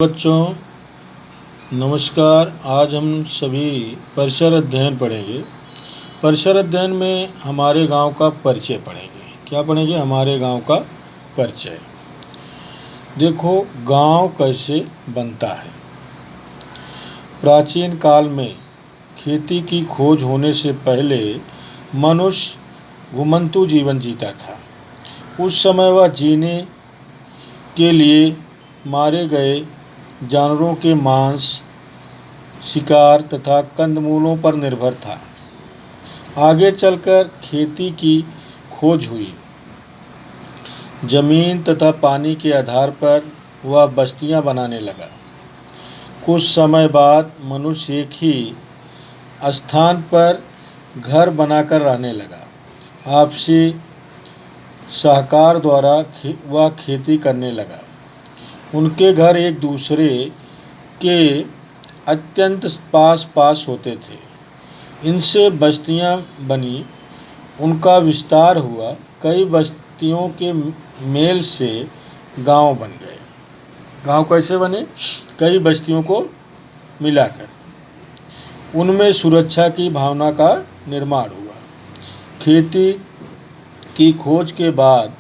बच्चों नमस्कार। आज हम सभी परिसर अध्ययन पढ़ेंगे। परिसर अध्ययन में हमारे गांव का परिचय पढ़ेंगे। क्या पढ़ेंगे? हमारे गांव का परिचय। देखो, गांव कैसे बनता है। प्राचीन काल में खेती की खोज होने से पहले मनुष्य घुमंतू जीवन जीता था। उस समय वह जीने के लिए मारे गए जानवरों के मांस, शिकार तथा कंदमूलों पर निर्भर था। आगे चलकर खेती की खोज हुई। जमीन तथा पानी के आधार पर वह बस्तियां बनाने लगा। कुछ समय बाद मनुष्य एक ही स्थान पर घर बनाकर रहने लगा। आपसी सहकार द्वारा वह खेती करने लगा। उनके घर एक दूसरे के अत्यंत पास होते थे। इनसे बस्तियां बनी, उनका विस्तार हुआ। कई बस्तियों के मेल से गांव बन गए। गांव कैसे बने? कई बस्तियों को मिलाकर। उनमें सुरक्षा की भावना का निर्माण हुआ। खेती की खोज के बाद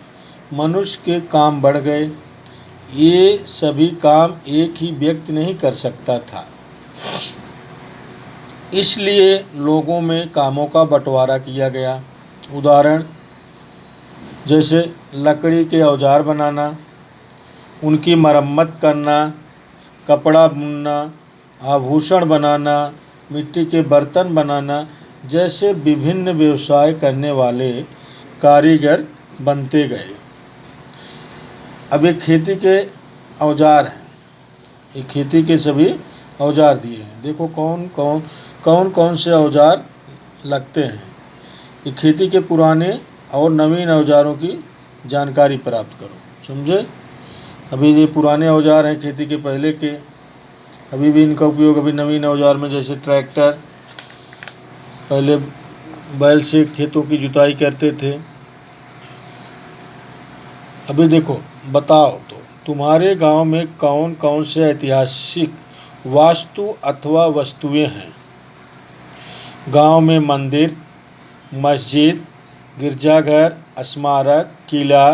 मनुष्य के काम बढ़ गए। ये सभी काम एक ही व्यक्ति नहीं कर सकता था, इसलिए लोगों में कामों का बंटवारा किया गया। उदाहरण जैसे लकड़ी के औजार बनाना, उनकी मरम्मत करना, कपड़ा बुनना, आभूषण बनाना, मिट्टी के बर्तन बनाना जैसे विभिन्न व्यवसाय करने वाले कारीगर बनते गए। अब ये खेती के औजार हैं। ये खेती के सभी औजार दिए हैं। देखो कौन कौन से औजार लगते हैं। ये खेती के पुराने और नवीन औजारों की जानकारी प्राप्त करो। समझे? अभी ये पुराने औजार हैं खेती के पहले के। अभी भी इनका उपयोग अभी नवीन औजार में, जैसे ट्रैक्टर, पहले बैल से खेतों की जुताई करते थे। अभी देखो, बताओ तो तुम्हारे गांव में कौन कौन से ऐतिहासिक वास्तु अथवा वस्तुएं हैं? गांव में मंदिर, मस्जिद, गिरजाघर, स्मारक, किला,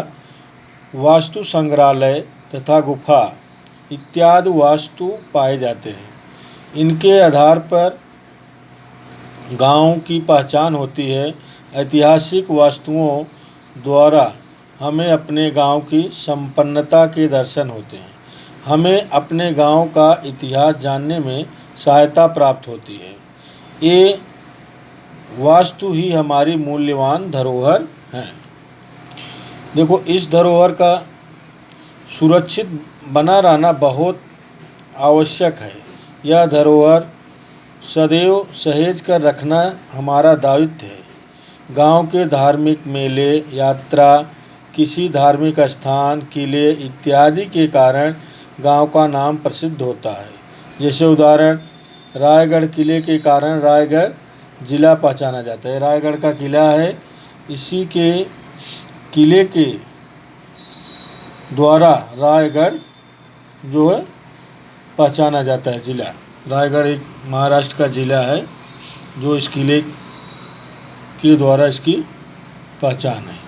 वास्तु संग्रहालय तथा गुफा इत्यादि वास्तु पाए जाते हैं। इनके आधार पर गांव की पहचान होती है। ऐतिहासिक वास्तुओं द्वारा हमें अपने गांव की संपन्नता के दर्शन होते हैं। हमें अपने गांव का इतिहास जानने में सहायता प्राप्त होती है। ये वास्तु ही हमारी मूल्यवान धरोहर हैं। देखो, इस धरोहर का सुरक्षित बना रहना बहुत आवश्यक है। यह धरोहर सदैव सहेज कर रखना हमारा दायित्व है। गांव के धार्मिक मेले, यात्रा, किसी धार्मिक स्थान, किले इत्यादि के कारण गांव का नाम प्रसिद्ध होता है। जैसे उदाहरण, रायगढ़ किले के कारण रायगढ़ जिला पहचाना जाता है। रायगढ़ का किला है, इसी के किले के द्वारा रायगढ़ जो है पहचाना जाता है जिला। रायगढ़ एक महाराष्ट्र का जिला है जो इस किले के द्वारा इसकी पहचान है।